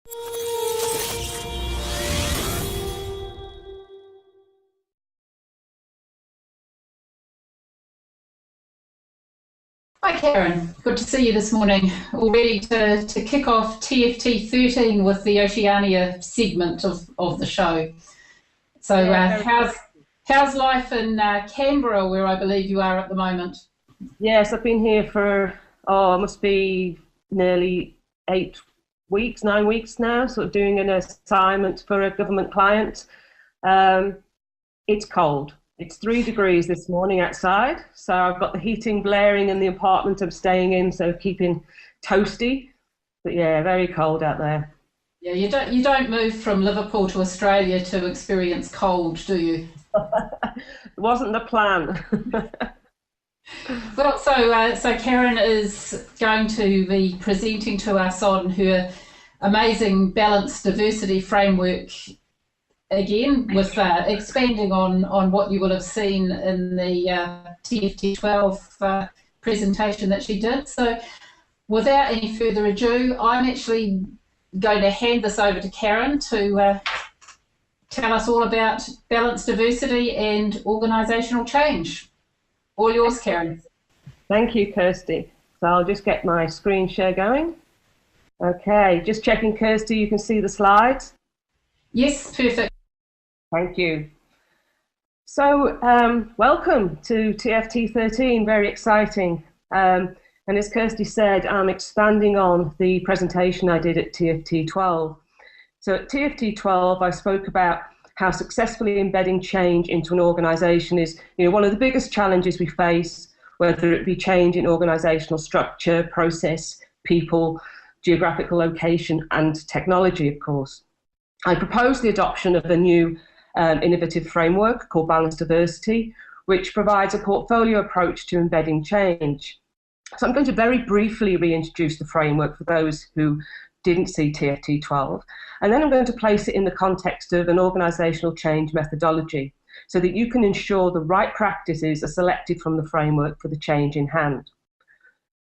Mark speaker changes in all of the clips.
Speaker 1: Hi Karen, good to see you this morning. All ready to kick off TFT13 with the Oceania segment of the show. So how's life in Canberra, where I believe you are at the moment?
Speaker 2: Yes, I've been here for, it must be nearly 9 weeks now, sort of doing an assignment for a government client. It's cold. It's 3 degrees this morning outside, so I've got the heating blaring in the apartment I'm staying in, so keeping toasty. But yeah, very cold out there.
Speaker 1: Yeah, you don't move from Liverpool to Australia to experience cold, do you?
Speaker 2: It wasn't the plan.
Speaker 1: Well, so Karen is going to be presenting to us on her amazing balanced diversity framework, again with expanding on what you will have seen in the TFT12 presentation that she did. So without any further ado, I'm actually going to hand this over to Karen to tell us all about balanced diversity and organisational change. All yours, Karen.
Speaker 2: Thank you, Kirsty. So I'll just get my screen share going. Okay, just checking, Kirsty, you can see the slides?
Speaker 1: Yes, perfect.
Speaker 2: Thank you. So welcome to TFT13, very exciting. And as Kirsty said, I'm expanding on the presentation I did at TFT12. So at TFT12, I spoke about how successfully embedding change into an organisation is, one of the biggest challenges we face, whether it be change in organisational structure, process, people, geographical location, and technology, of course. I proposed the adoption of a new innovative framework called Balanced Diversity, which provides a portfolio approach to embedding change. So I'm going to very briefly reintroduce the framework for those who didn't see TFT12, and then I'm going to place it in the context of an organisational change methodology so that you can ensure the right practices are selected from the framework for the change in hand.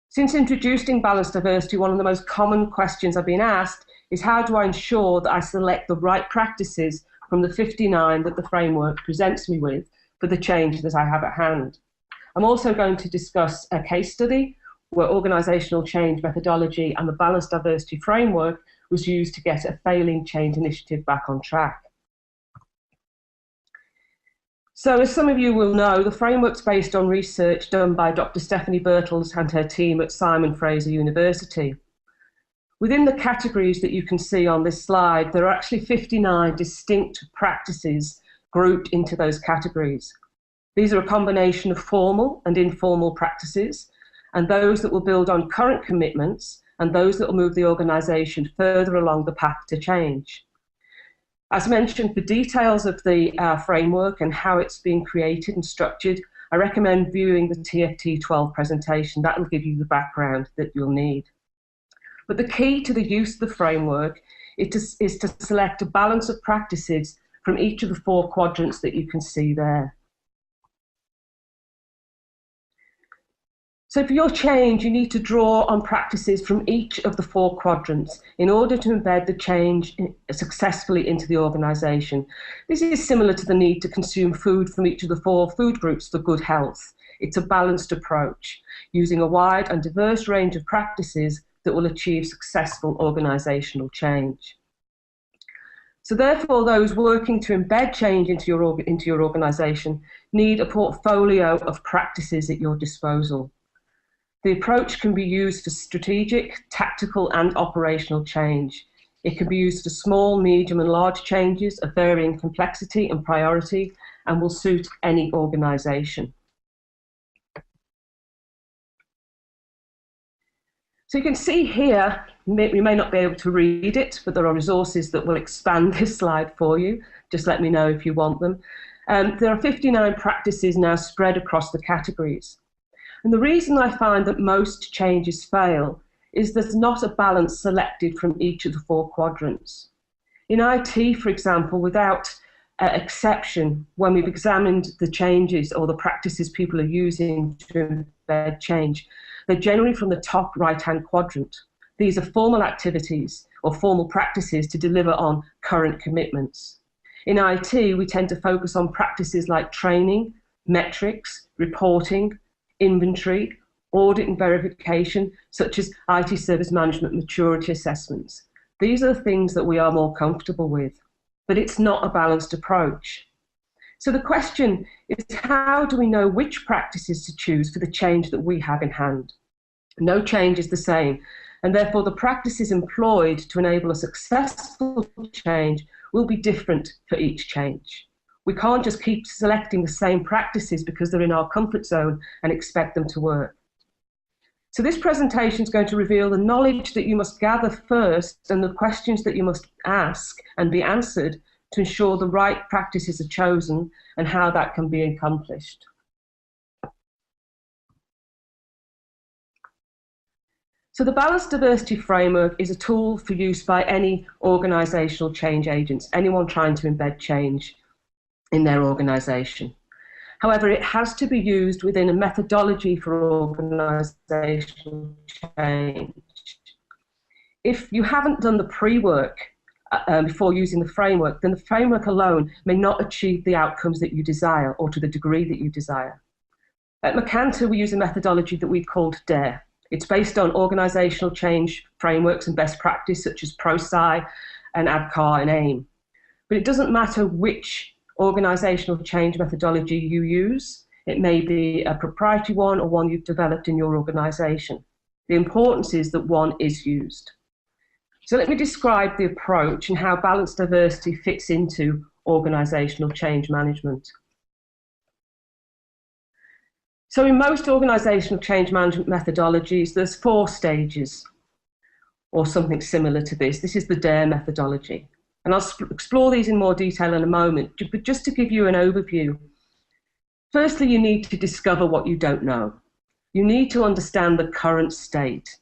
Speaker 2: Since introducing balanced diversity, one of the most common questions I've been asked is how do I ensure that I select the right practices from the 59 that the framework presents me with for the change that I have at hand. I'm also going to discuss a case study where organisational change methodology and the balanced diversity framework was used to get a failing change initiative back on track. So as some of you will know, the framework's based on research done by Dr. Stephanie Birtles and her team at Simon Fraser University. Within the categories that you can see on this slide, there are actually 59 distinct practices grouped into those categories. These are a combination of formal and informal practices, and those that will build on current commitments, and those that will move the organisation further along the path to change. As mentioned, for details of the framework and how it's being created and structured, I recommend viewing the TFT12 presentation. That will give you the background that you'll need. But the key to the use of the framework is to select a balance of practices from each of the 4 quadrants that you can see there. So for your change, you need to draw on practices from each of the 4 quadrants in order to embed the change successfully into the organisation. This is similar to the need to consume food from each of the 4 food groups for good health. It's a balanced approach, using a wide and diverse range of practices that will achieve successful organisational change. So therefore, those working to embed change into your organisation need a portfolio of practices at your disposal. The approach can be used for strategic, tactical and operational change. It can be used for small, medium and large changes of varying complexity and priority and will suit any organisation. So you can see here, you may not be able to read it, but there are resources that will expand this slide for you. Just let me know if you want them. There are 59 practices now spread across the categories. And the reason I find that most changes fail is there's not a balance selected from each of the 4 quadrants. In IT, for example, without exception, when we've examined the changes or the practices people are using to embed change, they're generally from the top right-hand quadrant. These are formal activities or formal practices to deliver on current commitments. In IT, we tend to focus on practices like training, metrics, reporting, inventory, audit and verification, such as IT service management maturity assessments. These are the things that we are more comfortable with, but it's not a balanced approach. So the question is, how do we know which practices to choose for the change that we have in hand? No change is the same, and therefore the practices employed to enable a successful change will be different for each change. We can't just keep selecting the same practices because they're in our comfort zone and expect them to work. So this presentation is going to reveal the knowledge that you must gather first and the questions that you must ask and be answered to ensure the right practices are chosen and how that can be accomplished. So the Balanced Diversity Framework is a tool for use by any organisational change agents, anyone trying to embed change in their organisation. However, it has to be used within a methodology for organisational change. If you haven't done the pre-work before using the framework, then the framework alone may not achieve the outcomes that you desire or to the degree that you desire. At Mercantor, we use a methodology that we've called DARE. It's based on organisational change frameworks and best practice such as ProSci and ADCAR and AIM. But it doesn't matter which organisational change methodology you use. It may be a proprietary one or one you've developed in your organisation. The importance is that one is used. So let me describe the approach and how balanced diversity fits into organisational change management. So in most organisational change management methodologies, there's 4 stages or something similar to this. This is the DARE methodology. And I'll explore these in more detail in a moment, but just to give you an overview. Firstly, you need to discover what you don't know. You need to understand the current state.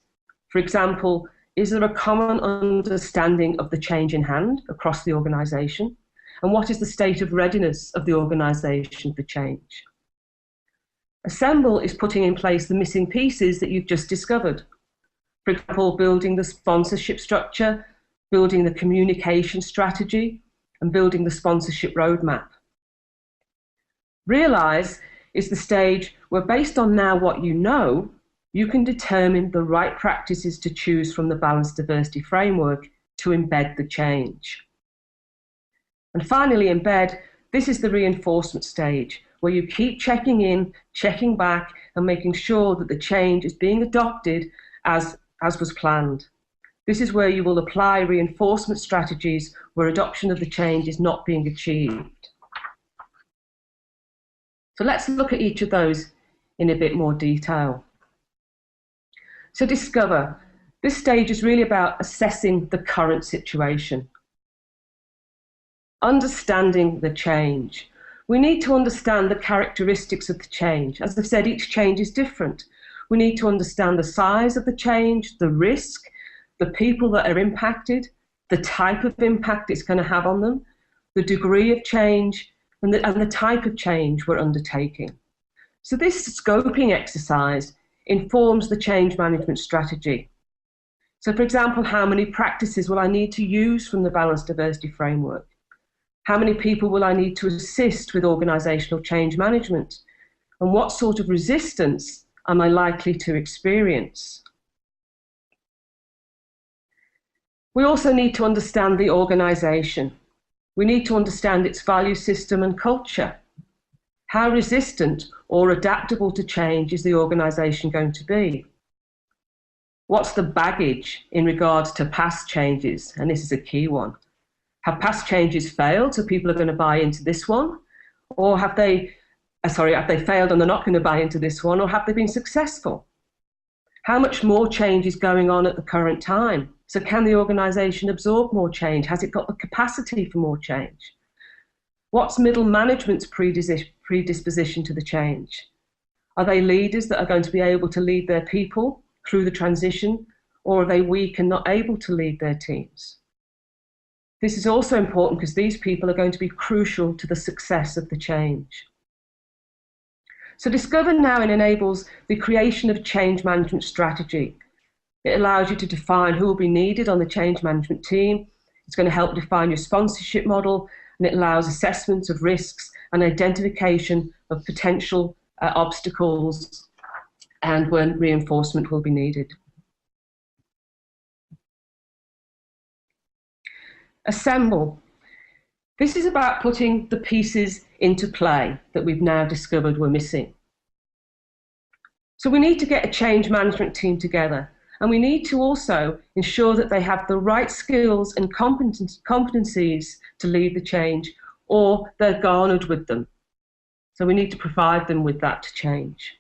Speaker 2: For example, is there a common understanding of the change in hand across the organisation? And what is the state of readiness of the organisation for change? Assemble is putting in place the missing pieces that you've just discovered. For example, building the sponsorship structure, building the communication strategy, and building the sponsorship roadmap. Realise is the stage where, based on now what you know, you can determine the right practices to choose from the Balanced Diversity Framework to embed the change. And finally, embed, this is the reinforcement stage, where you keep checking in, checking back, and making sure that the change is being adopted as was planned. This is where you will apply reinforcement strategies where adoption of the change is not being achieved. So let's look at each of those in a bit more detail. So discover. This stage is really about assessing the current situation. Understanding the change. We need to understand the characteristics of the change. As I've said, each change is different. We need to understand the size of the change, the risk, the people that are impacted, the type of impact it's going to have on them, the degree of change, and the type of change we're undertaking. So this scoping exercise informs the change management strategy. So for example, how many practices will I need to use from the Balanced Diversity Framework? How many people will I need to assist with organisational change management? And what sort of resistance am I likely to experience? We also need to understand the organisation. We need to understand its value system and culture. How resistant or adaptable to change is the organisation going to be? What's the baggage in regards to past changes? And this is a key one. Have past changes failed, so people are going to buy into this one? Or have they failed and they're not going to buy into this one? Or have they been successful? How much more change is going on at the current time? So can the organisation absorb more change? Has it got the capacity for more change? What's middle management's predisposition to the change? Are they leaders that are going to be able to lead their people through the transition, or are they weak and not able to lead their teams? This is also important because these people are going to be crucial to the success of the change. So Discover now enables the creation of change management strategy. It allows you to define who will be needed on the change management team. It's going to help define your sponsorship model, and it allows assessments of risks and identification of potential obstacles and when reinforcement will be needed. Assemble. This is about putting the pieces into play that we've now discovered were missing. So we need to get a change management team together, and we need to also ensure that they have the right skills and competencies to lead the change, or they're garnered with them. So we need to provide them with that to change.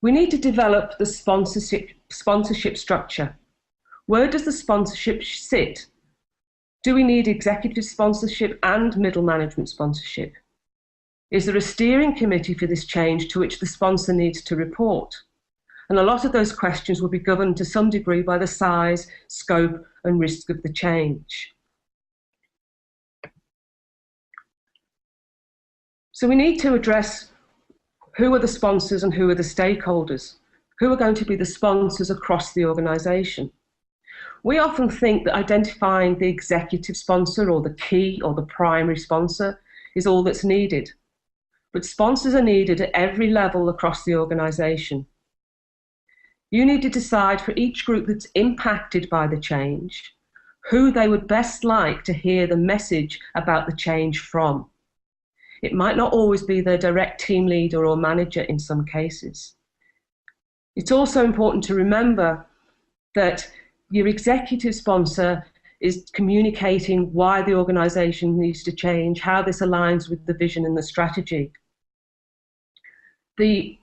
Speaker 2: We need to develop the sponsorship structure. Where does the sponsorship sit? Do we need executive sponsorship and middle management sponsorship? Is there a steering committee for this change to which the sponsor needs to report? And a lot of those questions will be governed to some degree by the size, scope, and risk of the change. So we need to address who are the sponsors and who are the stakeholders? Who are going to be the sponsors across the organisation? We often think that identifying the executive sponsor or the key or the primary sponsor is all that's needed. But sponsors are needed at every level across the organisation. You need to decide for each group that's impacted by the change, who they would best like to hear the message about the change from. It might not always be their direct team leader or manager in some cases. It's also important to remember that your executive sponsor is communicating why the organisation needs to change, how this aligns with the vision and the strategy. The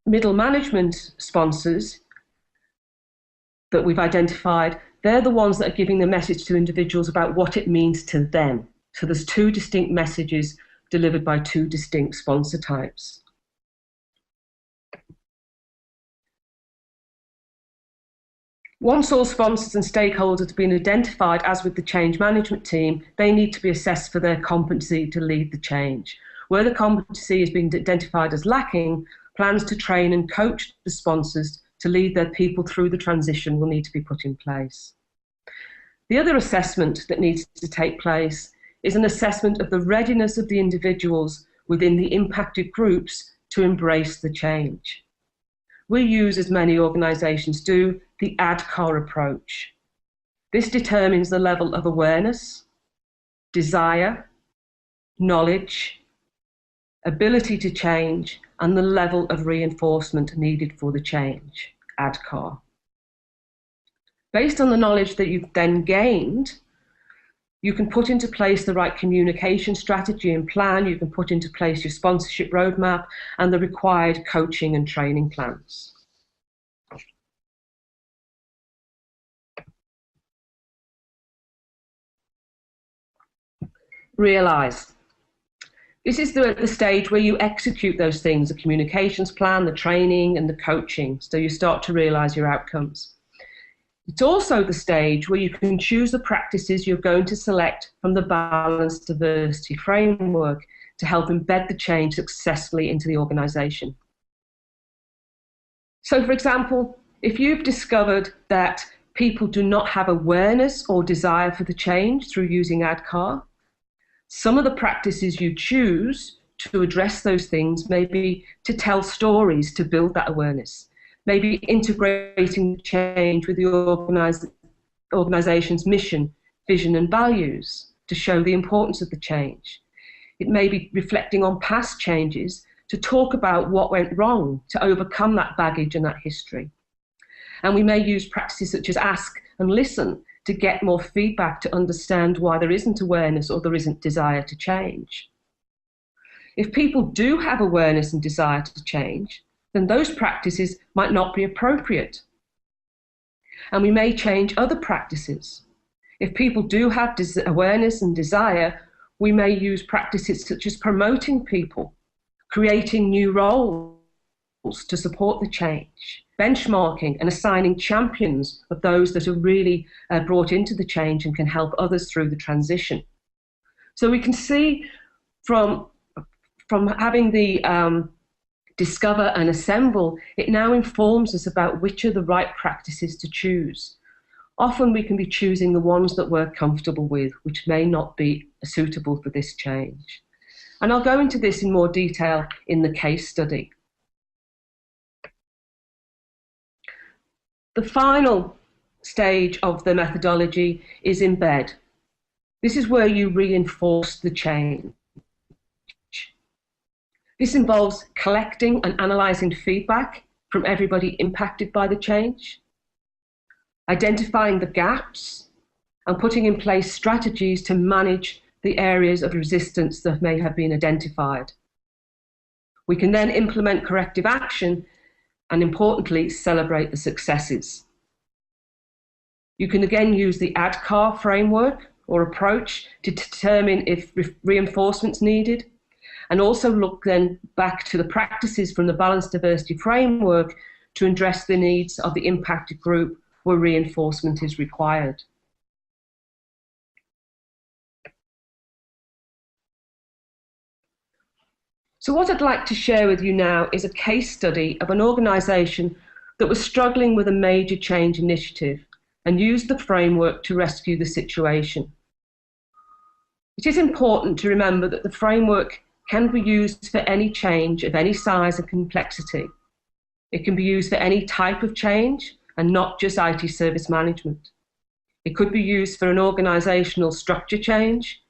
Speaker 2: middle management sponsors that we've identified, they're the ones that are giving the message to individuals about what it means to them. So there's two distinct messages delivered by two distinct sponsor types. Once all sponsors and stakeholders have been identified, as with the change management team, they need to be assessed for their competency to lead the change. Where the competency has been identified as lacking, plans to train and coach the sponsors to lead their people through the transition will need to be put in place. The other assessment that needs to take place is an assessment of the readiness of the individuals within the impacted groups to embrace the change. We use, as many organisations do, the ADCAR approach. This determines the level of awareness, desire, knowledge, ability to change, and the level of reinforcement needed for the change, ADCAR. Based on the knowledge that you've then gained, you can put into place the right communication strategy and plan, you can put into place your sponsorship roadmap and the required coaching and training plans. Realise. This is the stage where you execute those things, the communications plan, the training and the coaching, so you start to realise your outcomes. It's also the stage where you can choose the practices you're going to select from the balanced diversity framework to help embed the change successfully into the organisation. So, for example, if you've discovered that people do not have awareness or desire for the change through using ADCAR, some of the practices you choose to address those things may be to tell stories to build that awareness. Maybe integrating change with the organisation's mission, vision and values to show the importance of the change. It may be reflecting on past changes to talk about what went wrong, to overcome that baggage and that history. And we may use practices such as ask and listen to get more feedback to understand why there isn't awareness or there isn't desire to change. If people do have awareness and desire to change, then those practices might not be appropriate. And we may change other practices. If people do have awareness and desire, we may use practices such as promoting people, creating new roles to support the change, benchmarking and assigning champions of those that are really brought into the change and can help others through the transition. So we can see from having the discover and assemble, it now informs us about which are the right practices to choose. Often we can be choosing the ones that we're comfortable with, which may not be suitable for this change. And I'll go into this in more detail in the case study. The final stage of the methodology is embed. This is where you reinforce the change. This involves collecting and analysing feedback from everybody impacted by the change, identifying the gaps, and putting in place strategies to manage the areas of resistance that may have been identified. We can then implement corrective action and, importantly, celebrate the successes. You can again use the ADKAR framework or approach to determine if reinforcement's needed, and also look then back to the practices from the Balanced Diversity Framework to address the needs of the impacted group where reinforcement is required. So what I'd like to share with you now is a case study of an organisation that was struggling with a major change initiative and used the framework to rescue the situation. It is important to remember that the framework can be used for any change of any size and complexity. It can be used for any type of change and not just IT service management. It could be used for an organisational structure change,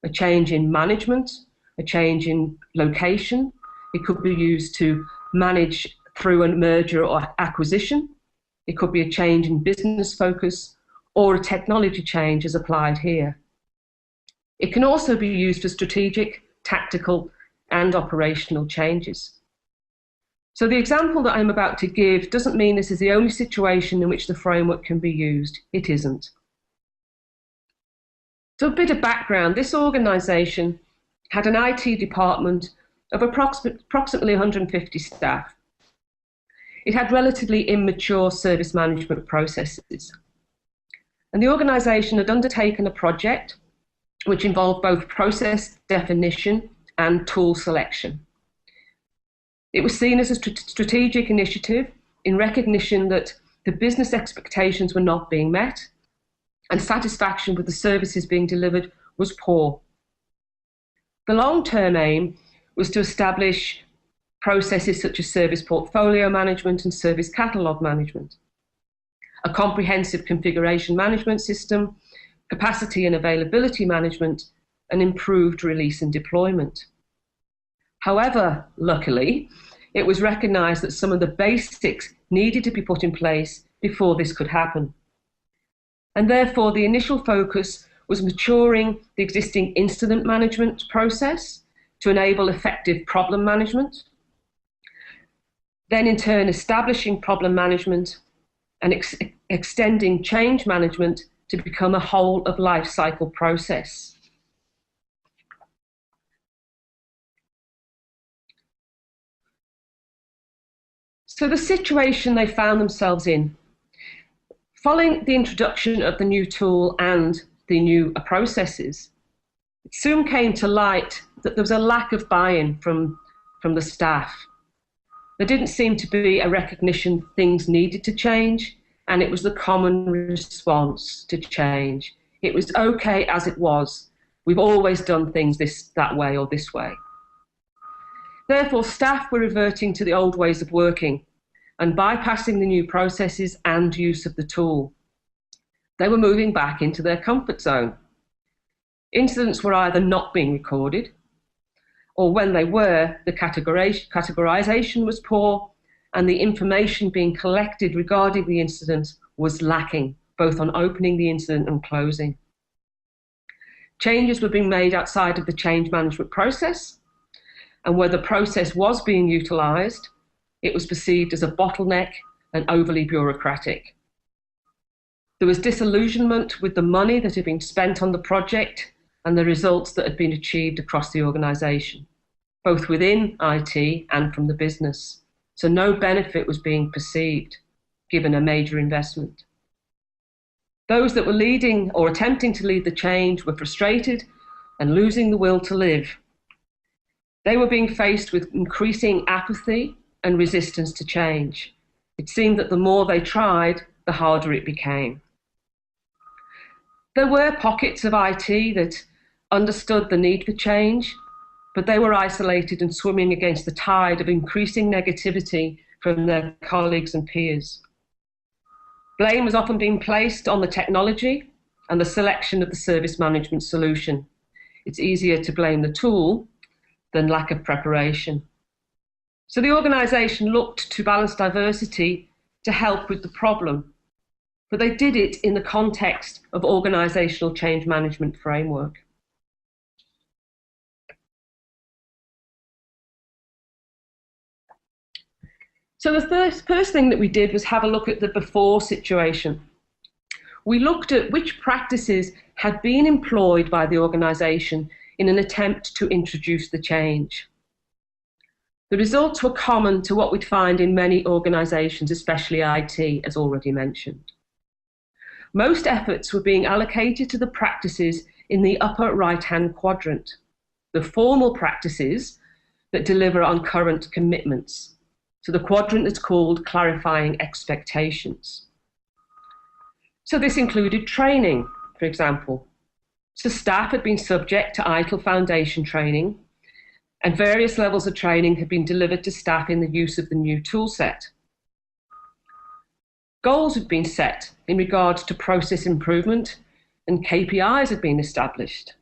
Speaker 2: a change in management, a change in location. It could be used to manage through a merger or acquisition. It could be a change in business focus or a technology change as applied here. It can also be used for strategic, tactical, and operational changes. So the example that I'm about to give doesn't mean this is the only situation in which the framework can be used. It isn't. So a bit of background. This organisation had an IT department of approximately 150 staff. It had relatively immature service management processes. And the organisation had undertaken a project which involved both process definition and tool selection. It was seen as a strategic initiative in recognition that the business expectations were not being met and satisfaction with the services being delivered was poor. The long-term aim was to establish processes such as service portfolio management and service catalogue management, a comprehensive configuration management system, capacity and availability management, and improved release and deployment. However, luckily, it was recognised that some of the basics needed to be put in place before this could happen. And therefore, the initial focus was maturing the existing incident management process to enable effective problem management, then in turn establishing problem management and extending change management to become a whole of life cycle process. So the situation they found themselves in, following the introduction of the new tool and the new processes, it soon came to light that there was a lack of buy-in from the staff. There didn't seem to be a recognition things needed to change, and it was the common response to change. It was okay as it was. We've always done things that way or this way. Therefore, staff were reverting to the old ways of working and bypassing the new processes and use of the tool. They were moving back into their comfort zone. Incidents were either not being recorded, or when they were, the categorization was poor, and the information being collected regarding the incident was lacking, both on opening the incident and closing. Changes were being made outside of the change management process, and where the process was being utilised, it was perceived as a bottleneck and overly bureaucratic. There was disillusionment with the money that had been spent on the project and the results that had been achieved across the organisation, both within IT and from the business. So no benefit was being perceived, given a major investment. Those that were leading or attempting to lead the change were frustrated and losing the will to live. They were being faced with increasing apathy and resistance to change. It seemed that the more they tried, the harder it became. There were pockets of IT that understood the need for change, but they were isolated and swimming against the tide of increasing negativity from their colleagues and peers. Blame was often being placed on the technology and the selection of the service management solution. It's easier to blame the tool than lack of preparation. So the organisation looked to balanced diversity to help with the problem, but they did it in the context of organisational change management framework. So the first thing that we did was have a look at the before situation. We looked at which practices had been employed by the organisation in an attempt to introduce the change. The results were common to what we'd find in many organisations, especially IT, as already mentioned. Most efforts were being allocated to the practices in the upper right-hand quadrant, the formal practices that deliver on current commitments. So the quadrant is called clarifying expectations. So this included training, for example. So staff had been subject to ITIL Foundation training, and various levels of training had been delivered to staff in the use of the new toolset. Goals had been set in regards to process improvement, and KPIs had been established.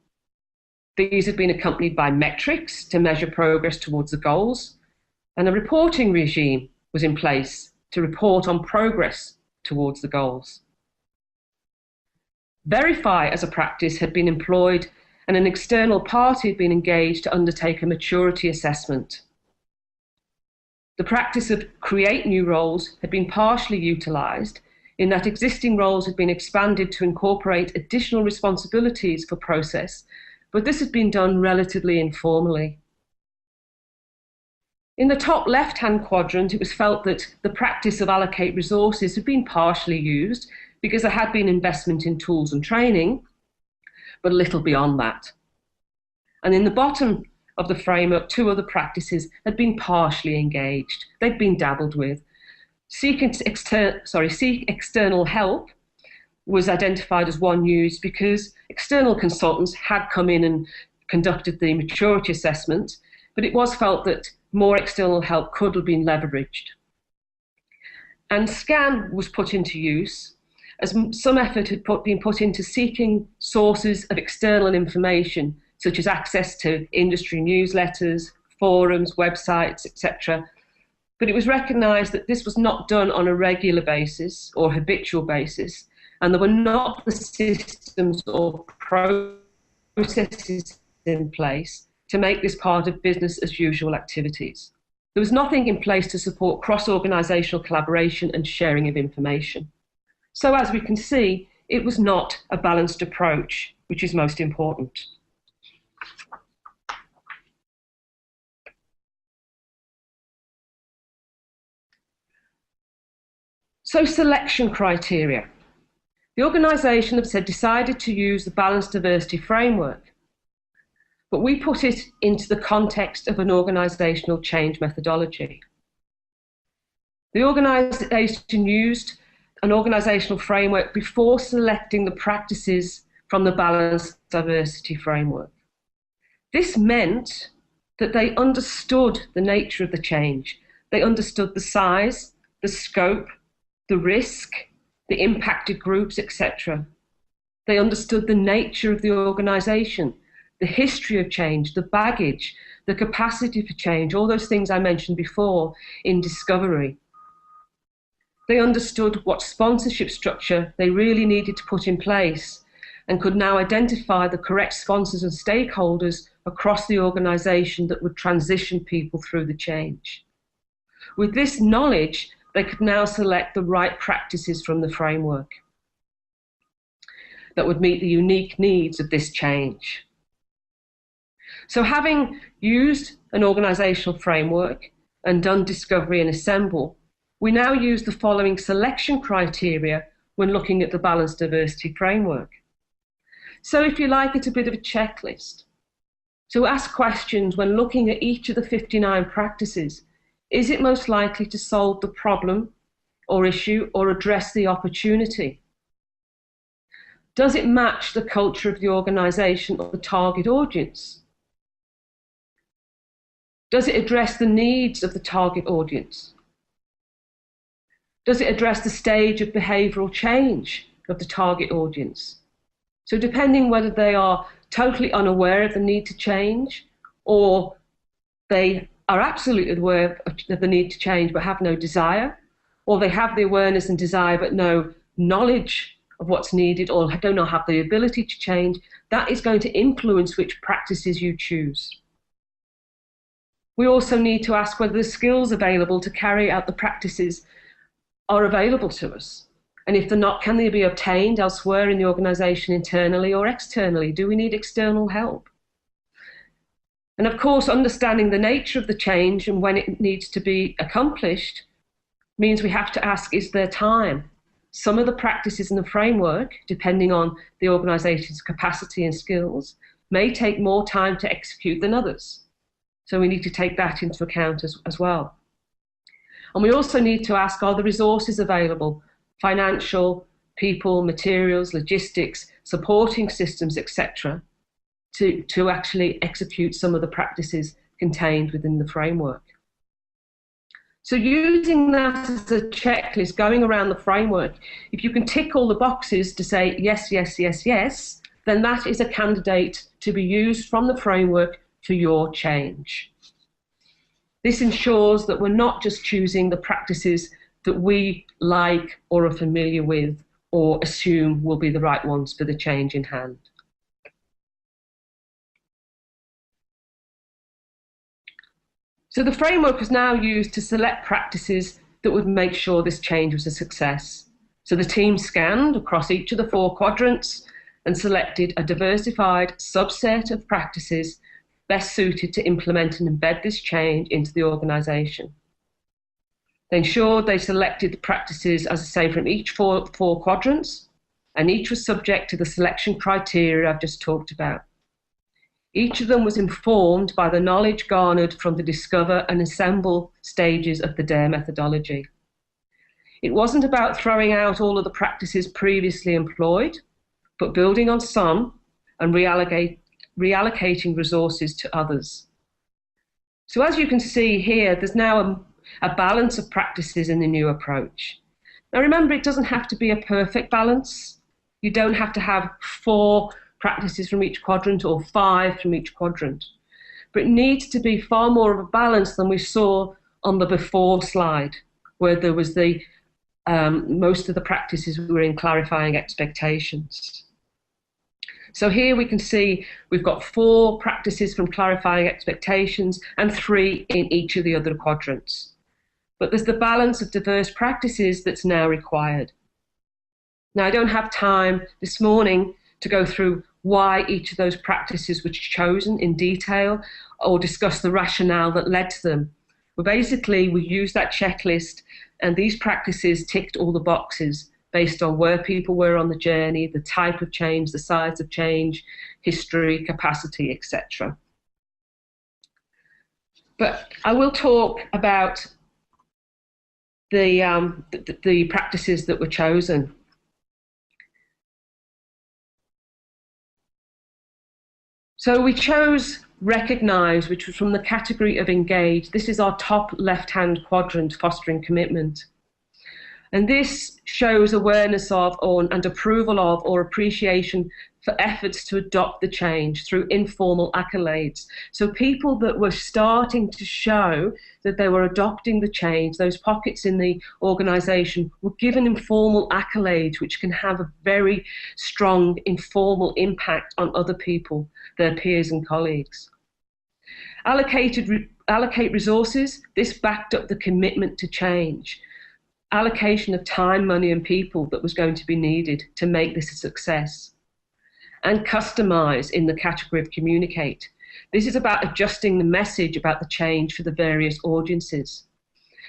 Speaker 2: These had been accompanied by metrics to measure progress towards the goals, and a reporting regime was in place to report on progress towards the goals. Verify as a practice had been employed, and an external party had been engaged to undertake a maturity assessment. The practice of create new roles had been partially utilised in that existing roles had been expanded to incorporate additional responsibilities for process, but this had been done relatively informally. In the top left-hand quadrant, it was felt that the practice of allocate resources had been partially used because there had been investment in tools and training, but little beyond that. And in the bottom of the framework, two other practices had been partially engaged. They'd been dabbled with. Seek external help was identified as one used because external consultants had come in and conducted the maturity assessment, but it was felt that more external help could have been leveraged. And SCAN was put into use as some effort had been put into seeking sources of external information, such as access to industry newsletters, forums, websites, etc. But it was recognised that this was not done on a regular basis or habitual basis, and there were not the systems or processes in place to make this part of business as usual activities. There was nothing in place to support cross-organisational collaboration and sharing of information. So as we can see, it was not a balanced approach, which is most important. So selection criteria. The organisation had decided to use the balanced diversity framework, but we put it into the context of an organisational change methodology. The organisation used an organisational framework before selecting the practices from the balanced diversity framework. This meant that they understood the nature of the change. They understood the size, the scope, the risk, the impacted groups, etc. They understood the nature of the organisation, the history of change, the baggage, the capacity for change, all those things I mentioned before in discovery. They understood what sponsorship structure they really needed to put in place and could now identify the correct sponsors and stakeholders across the organisation that would transition people through the change. With this knowledge, they could now select the right practices from the framework that would meet the unique needs of this change. So having used an organisational framework and done discovery and assemble, we now use the following selection criteria when looking at the balanced diversity framework. So if you like, it's a bit of a checklist. So ask questions when looking at each of the 59 practices. Is it most likely to solve the problem or issue or address the opportunity? Does it match the culture of the organisation or the target audience? Does it address the needs of the target audience? Does it address the stage of behavioural change of the target audience? So depending whether they are totally unaware of the need to change, or they are absolutely aware of the need to change but have no desire, or they have the awareness and desire but no knowledge of what's needed, or do not have the ability to change, that is going to influence which practices you choose. We also need to ask whether the skills available to carry out the practices are available to us. And if they're not, can they be obtained elsewhere in the organisation, internally or externally? Do we need external help? And of course, understanding the nature of the change and when it needs to be accomplished means we have to ask, is there time? Some of the practices in the framework, depending on the organisation's capacity and skills, may take more time to execute than others. So we need to take that into account as well. And we also need to ask, are the resources available? Financial, people, materials, logistics, supporting systems, etc., to actually execute some of the practices contained within the framework. So using that as a checklist, going around the framework, if you can tick all the boxes to say yes, yes, yes, yes, then that is a candidate to be used from the framework for your change. This ensures that we're not just choosing the practices that we like or are familiar with or assume will be the right ones for the change in hand. So the framework is now used to select practices that would make sure this change was a success. So the team scanned across each of the 4 quadrants and selected a diversified subset of practices best suited to implement and embed this change into the organisation. They ensured they selected the practices, as I say, from each four quadrants, and each was subject to the selection criteria I've just talked about. Each of them was informed by the knowledge garnered from the discover and assemble stages of the DARE methodology. It wasn't about throwing out all of the practices previously employed, but building on some and reallocating resources to others. So as you can see here, there's now a balance of practices in the new approach. Now remember, it doesn't have to be a perfect balance. You don't have to have 4 practices from each quadrant or 5 from each quadrant. But it needs to be far more of a balance than we saw on the before slide, where there was the most of the practices were in clarifying expectations. So here we can see we've got 4 practices from clarifying expectations and 3 in each of the other quadrants. But there's the balance of diverse practices that's now required. Now, I don't have time this morning to go through why each of those practices was chosen in detail or discuss the rationale that led to them. But basically, we used that checklist and these practices ticked all the boxes based on where people were on the journey, the type of change, the size of change, history, capacity, etc. But I will talk about the practices that were chosen. So we chose recognise, which was from the category of engage. This is our top left-hand quadrant, fostering commitment. And this shows awareness of and approval of or appreciation for efforts to adopt the change through informal accolades. So people that were starting to show that they were adopting the change, those pockets in the organisation, were given informal accolades which can have a very strong informal impact on other people, their peers and colleagues. Allocate resources. This backed up the commitment to change. Allocation of time, money and people that was going to be needed to make this a success. And customise in the category of communicate. This is about adjusting the message about the change for the various audiences.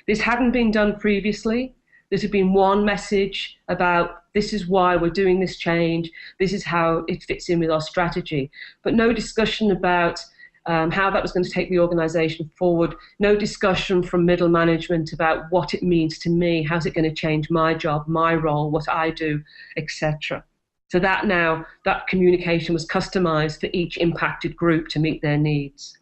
Speaker 2: This hadn't been done previously. There had been one message about this is why we're doing this change, this is how it fits in with our strategy, but no discussion about how that was going to take the organisation forward. No discussion from middle management about what it means to me, how's it going to change my job, my role, what I do, etc. So that communication was customised for each impacted group to meet their needs.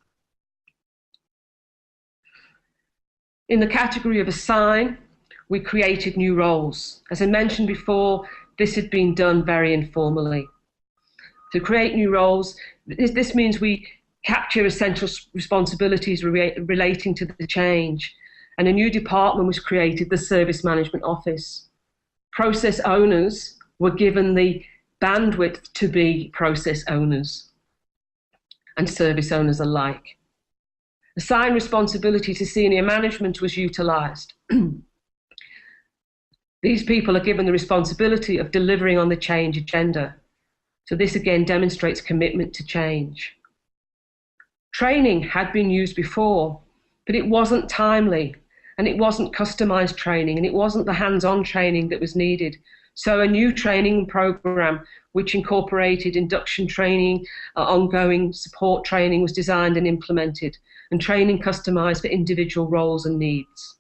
Speaker 2: In the category of assign, we created new roles. As I mentioned before, this had been done very informally. To create new roles, this means we capture essential responsibilities relating to the change, and a new department was created, the Service Management Office. Process owners were given the bandwidth to be process owners and service owners alike. Assigned responsibility to senior management was utilised. These people are given the responsibility of delivering on the change agenda. So this again demonstrates commitment to change. Training had been used before, but it wasn't timely, and it wasn't customised training, and it wasn't the hands-on training that was needed. So a new training programme, which incorporated induction training, ongoing support training, was designed and implemented, and training customised for individual roles and needs.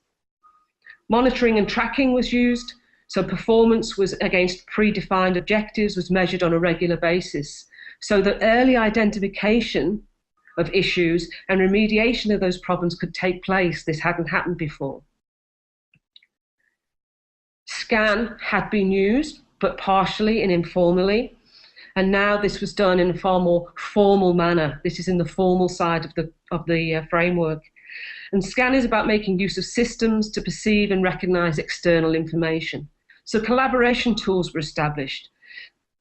Speaker 2: Monitoring and tracking was used, so performance was against predefined objectives was measured on a regular basis, so that early identification of issues and remediation of those problems could take place. This hadn't happened before. Scan had been used, but partially and informally, and now this was done in a far more formal manner. This is in the formal side of the framework. And SCAN is about making use of systems to perceive and recognise external information. So collaboration tools were established.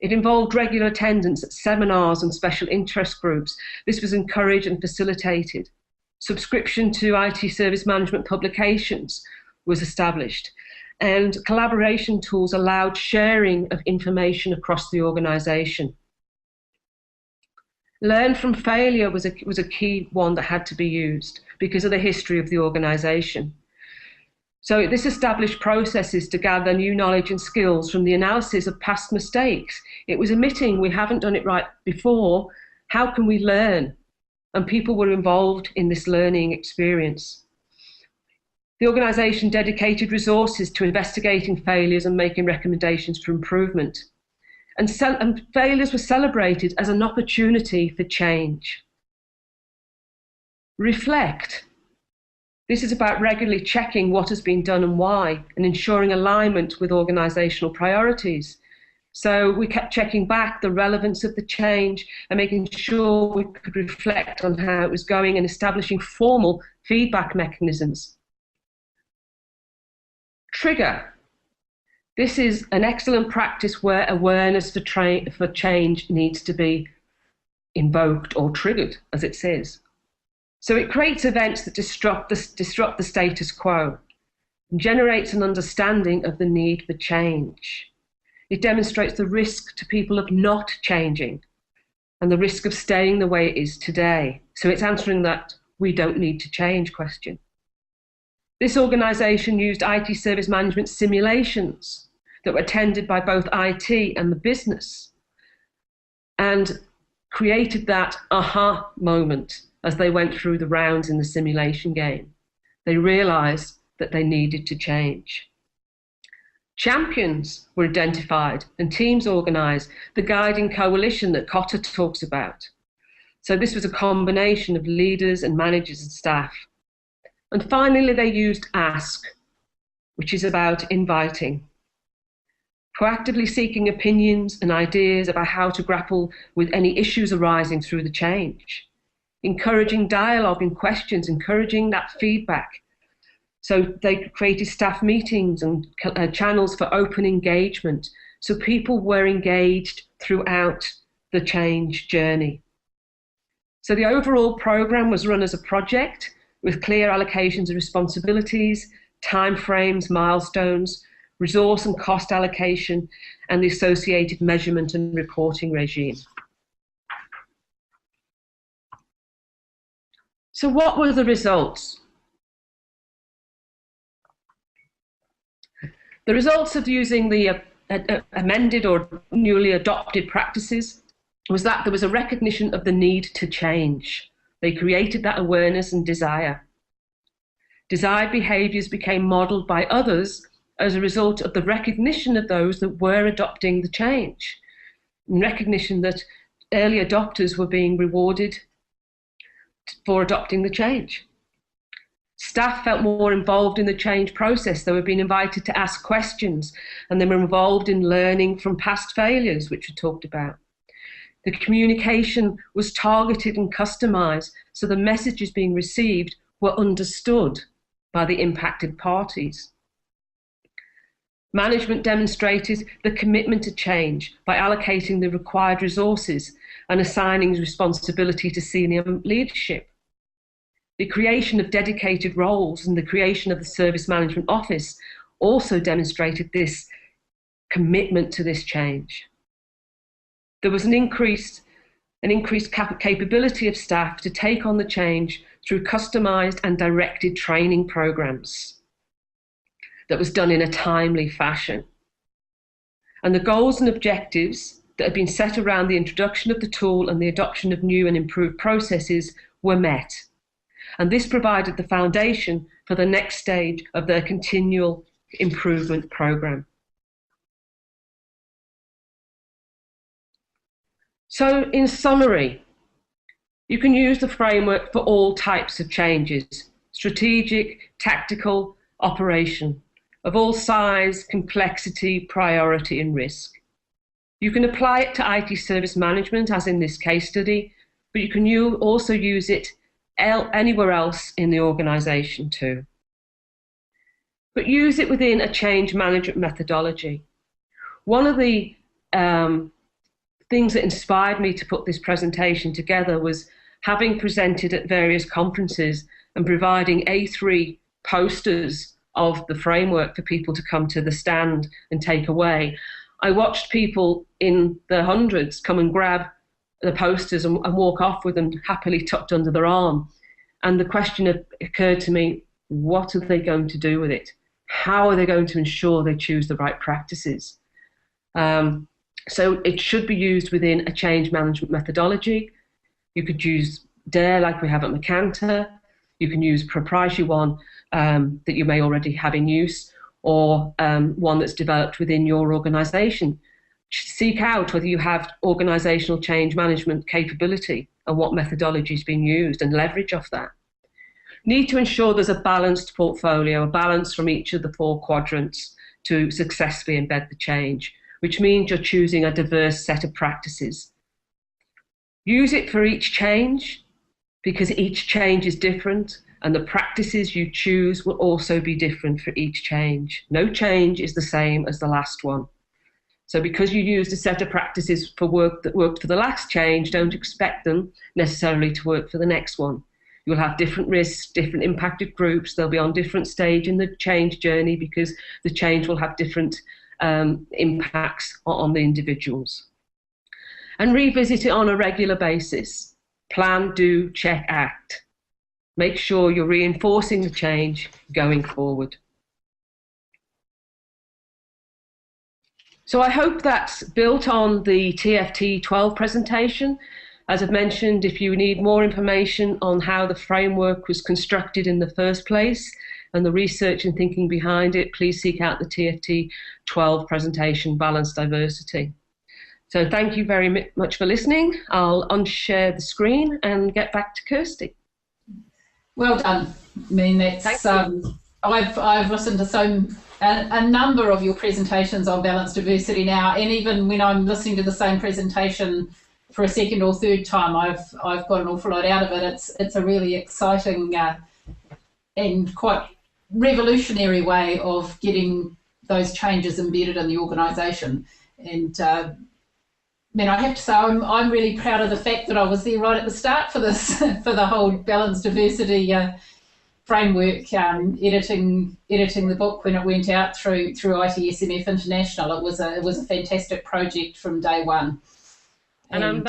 Speaker 2: It involved regular attendance at seminars and special interest groups. This was encouraged and facilitated. Subscription to IT service management publications was established. And collaboration tools allowed sharing of information across the organisation. Learn from failure was a key one that had to be used because of the history of the organisation. So this established processes to gather new knowledge and skills from the analysis of past mistakes. It was admitting we haven't done it right before. How can we learn? And people were involved in this learning experience. The organisation dedicated resources to investigating failures and making recommendations for improvement. And failures were celebrated as an opportunity for change. Reflect. This is about regularly checking what has been done and why, and ensuring alignment with organisational priorities. So we kept checking back the relevance of the change and making sure we could reflect on how it was going and establishing formal feedback mechanisms. Trigger. This is an excellent practice where awareness for change needs to be invoked or triggered, as it says. So it creates events that disrupt the status quo and generates an understanding of the need for change. It demonstrates the risk to people of not changing and the risk of staying the way it is today. So it's answering that we don't need to change question. This organisation used IT service management simulations that were attended by both IT and the business and created that aha moment as they went through the rounds in the simulation game. They realised that they needed to change. Champions were identified and teams organised, the guiding coalition that Cotter talks about. So this was a combination of leaders and managers and staff. And finally, they used ask, which is about inviting. Proactively seeking opinions and ideas about how to grapple with any issues arising through the change. Encouraging dialogue and questions, encouraging that feedback. So they created staff meetings and channels for open engagement. So people were engaged throughout the change journey. So the overall programme was run as a project with clear allocations of responsibilities, timeframes, milestones, resource and cost allocation, and the associated measurement and reporting regime. So what were the results? The results of using the amended or newly adopted practices was that there was a recognition of the need to change. They created that awareness and desire. Desired behaviours became modelled by others as a result of the recognition of those that were adopting the change, and recognition that early adopters were being rewarded for adopting the change. Staff felt more involved in the change process. They were being invited to ask questions, and they were involved in learning from past failures, which we talked about. The communication was targeted and customised, so the messages being received were understood by the impacted parties. Management demonstrated the commitment to change by allocating the required resources and assigning responsibility to senior leadership. The creation of dedicated roles and the creation of the Service Management Office also demonstrated this commitment to this change. There was an increased capability of staff to take on the change through customised and directed training programs that was done in a timely fashion. And the goals and objectives that had been set around the introduction of the tool and the adoption of new and improved processes were met. And this provided the foundation for the next stage of their continual improvement programme. So in summary, you can use the framework for all types of changes: strategic, tactical, operation, of all size, complexity, priority and risk. You can apply it to IT service management, as in this case study, but you can also use it anywhere else in the organisation too. But use it within a change management methodology. One of the things that inspired me to put this presentation together was having presented at various conferences and providing A3 posters of the framework for people to come to the stand and take away. I watched people in the hundreds come and grab the posters and walk off with them happily tucked under their arm. And the question occurred to me, what are they going to do with it? How are they going to ensure they choose the right practices? So it should be used within a change management methodology. You could use DARE like we have at Macanta. You can use a proprietary one that you may already have in use, or one that's developed within your organisation. Seek out whether you have organisational change management capability and what methodology is being used, and leverage off that. Need to ensure there's a balanced portfolio, a balance from each of the 4 quadrants to successfully embed the change, which means you're choosing a diverse set of practices. Use it for each change, because each change is different, and the practices you choose will also be different for each change. No change is the same as the last one. So because you used a set of practices for work that worked for the last change, don't expect them necessarily to work for the next one. You'll have different risks, different impacted groups. They'll be on different stage in the change journey because the change will have different impacts on the individuals. And revisit it on a regular basis. Plan, do, check, act. Make sure you're reinforcing the change going forward. So I hope that's built on the TFT13 presentation. As I've mentioned, if you need more information on how the framework was constructed in the first place and the research and thinking behind it, please seek out the TFT13 presentation, Balanced Diversity. So thank you very much for listening. I'll unshare the screen and get back to Kirsty.
Speaker 1: Well done. I mean, that's I've listened to a number of your presentations on balanced diversity now, and even when I'm listening to the same presentation for a second or third time, I've got an awful lot out of it. It's a really exciting and quite revolutionary way of getting those changes embedded in the organisation. And I mean, I have to say I'm really proud of the fact that I was there right at the start for this for the whole balanced diversity framework, editing the book when it went out through ITSMF International. It was a fantastic project from day one.
Speaker 2: And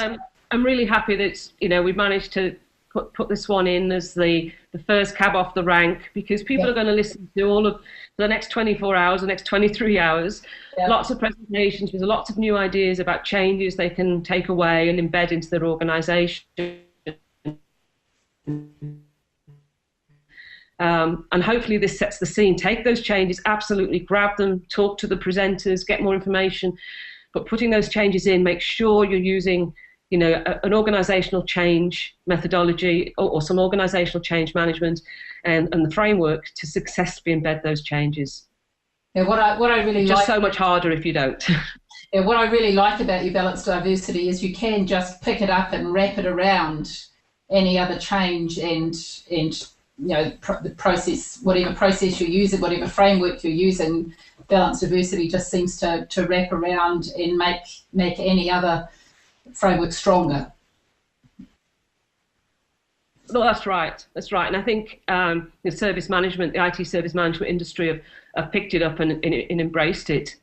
Speaker 2: I'm really happy that we've managed to put this one in as the first cab off the rank, because people are going to listen to all of the next 24 hours, the next 23 hours, lots of presentations with lots of new ideas about changes they can take away and embed into their organisation. And hopefully this sets the scene. Take those changes, absolutely grab them, talk to the presenters, get more information, but putting those changes in, make sure you're using, you know, an organisational change methodology or some organisational change management and the framework to successfully embed those changes.
Speaker 1: Yeah, what I really
Speaker 2: just
Speaker 1: like,
Speaker 2: so much harder if you don't.
Speaker 1: Yeah, what I really like about your balanced diversity is you can just pick it up and wrap it around any other change and you know, the process, whatever process you're using, whatever framework you're using, balanced diversity just seems to wrap around and make any other framework stronger.
Speaker 2: No, that's right. That's right. And I think the service management, the IT service management industry have picked it up and embraced it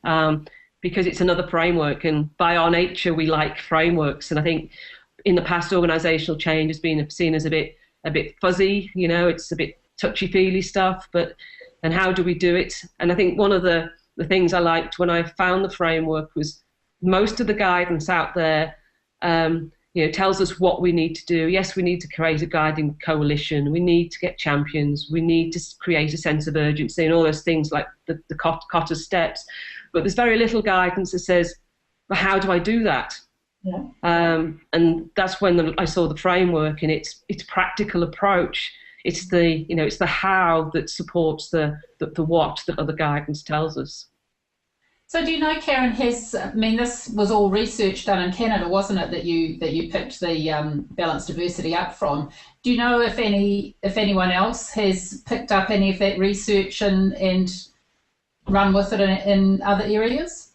Speaker 2: because it's another framework. And by our nature, we like frameworks. And I think in the past, organisational change has been seen as a bit fuzzy. You know, it's a bit touchy-feely stuff. And how do we do it? And I think one of the things I liked when I found the framework was most of the guidance out there you know, tells us what we need to do. Yes, we need to create a guiding coalition. We need to get champions. We need to create a sense of urgency and all those things like the Cotter steps. But there's very little guidance that says, well, how do I do that? Yeah. And that's when I saw the framework and its practical approach. It's the how that supports the what that other guidance tells us.
Speaker 1: So do you know, Karen, this was all research done in Canada, wasn't it, that you picked the balanced diversity up from? Do you know if anyone else has picked up any of that research and run with it in other areas?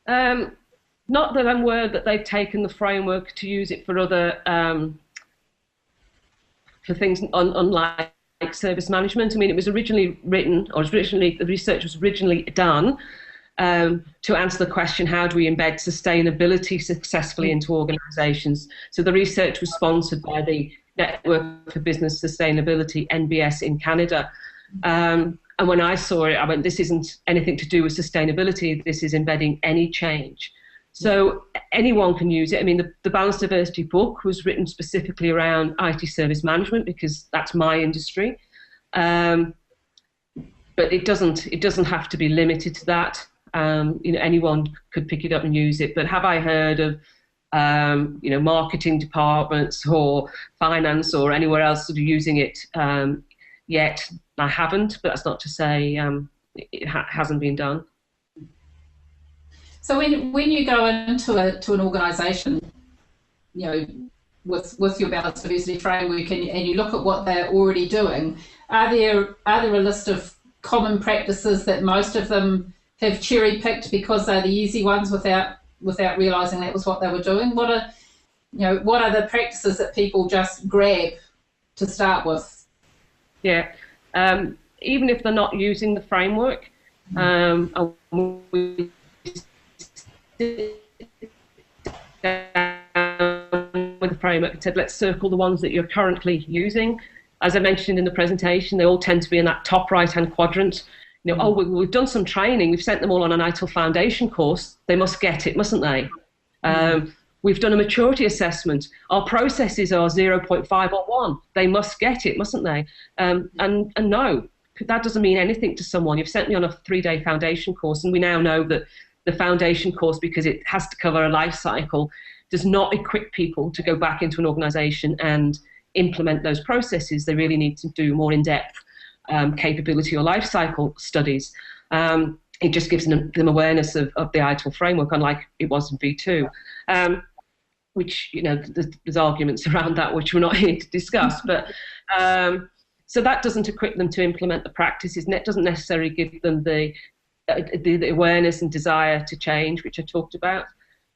Speaker 2: Not that I'm aware that they've taken the framework to use it for other for things unlike service management. I mean, it was originally written, the research was originally done to answer the question, how do we embed sustainability successfully into organisations? So the research was sponsored by the Network for Business Sustainability, NBS, in Canada. And when I saw it, I went, this isn't anything to do with sustainability, this is embedding any change. So anyone can use it. I mean, the Balanced Diversity book was written specifically around IT service management because that's my industry. But it doesn't have to be limited to that. You know, anyone could pick it up and use it. But have I heard of you know, marketing departments or finance or anywhere else sort of using it yet? I haven't, but that's not to say it hasn't been done.
Speaker 1: So when you go into an organisation, you know, with your balanced diversity framework and you look at what they're already doing, are there a list of common practices that most of them have cherry picked because they're the easy ones without realising that was what they were doing? What are the practices that people just grab to start with?
Speaker 2: Yeah, even if they're not using the framework, we with the framework and said, let's circle the ones that you're currently using. As I mentioned in the presentation, they all tend to be in that top right-hand quadrant. You know, we've done some training, we've sent them all on an ITIL foundation course, they must get it, mustn't they? We've done a maturity assessment, our processes are 0.5 or 1, they must get it, mustn't they? And no, that doesn't mean anything to someone. You've sent me on a 3-day foundation course, and we now know that the foundation course, because it has to cover a life cycle, does not equip people to go back into an organisation and implement those processes. They really need to do more in-depth capability or life cycle studies. It just gives them awareness of the ITIL framework, unlike it was in V2, which, you know, there's arguments around that which we're not here to discuss. But so that doesn't equip them to implement the practices, and it doesn't necessarily give them the awareness and desire to change, which I talked about,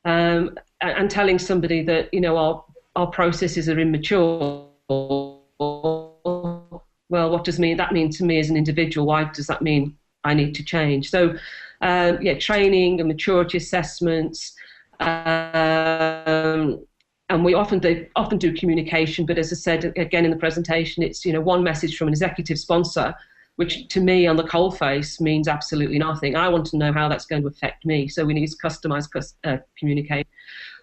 Speaker 2: and telling somebody that, you know, our processes are immature. Well, what does that mean to me as an individual? Why does that mean I need to change? So, yeah, training and maturity assessments, and we often do communication. But as I said again in the presentation, it's, you know, one message from an executive sponsor, which to me on the coalface means absolutely nothing. I want to know how that's going to affect me. So we need to customise communicate.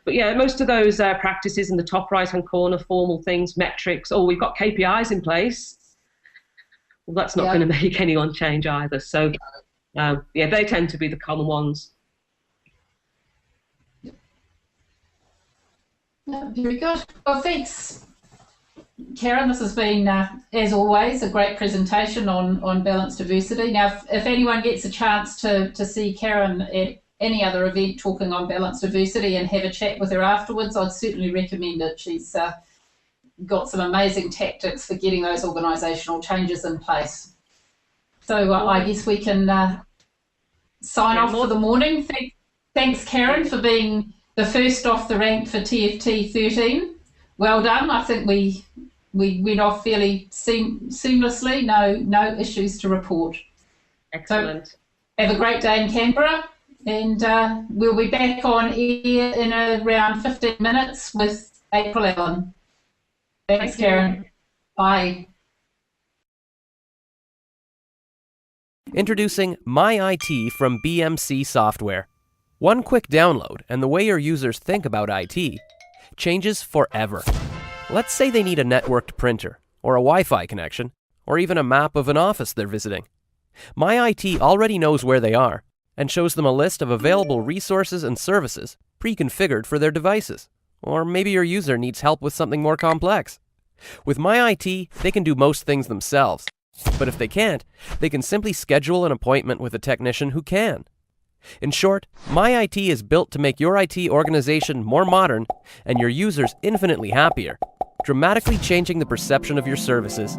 Speaker 2: But yeah, most of those practices in the top right-hand corner, formal things, metrics, we've got KPIs in place. Well, that's not going to make anyone change either. So yeah, they tend to be the common ones.
Speaker 1: Yeah, very good. Well, thanks, Karen. This has been, as always, a great presentation on balanced diversity. Now, if anyone gets a chance to see Karen at any other event talking on balanced diversity and have a chat with her afterwards, I'd certainly recommend it. She's got some amazing tactics for getting those organisational changes in place. So I guess we can sign off for the morning. Thanks, Karen, for being the first off the rank for TFT13. Well done. I think we went off fairly seamlessly. No issues to report.
Speaker 2: Excellent.
Speaker 1: So have a great day in Canberra, and we'll be back on air in around 15 minutes with April Allen. Thanks, Karen. Bye.
Speaker 3: Introducing My IT from BMC Software. One quick download and the way your users think about IT changes forever. Let's say they need a networked printer, or a Wi-Fi connection, or even a map of an office they're visiting. My IT already knows where they are and shows them a list of available resources and services pre-configured for their devices. Or maybe your user needs help with something more complex. With My IT, they can do most things themselves. But if they can't, they can simply schedule an appointment with a technician who can. In short, My IT is built to make your IT organization more modern and your users infinitely happier, dramatically changing the perception of your services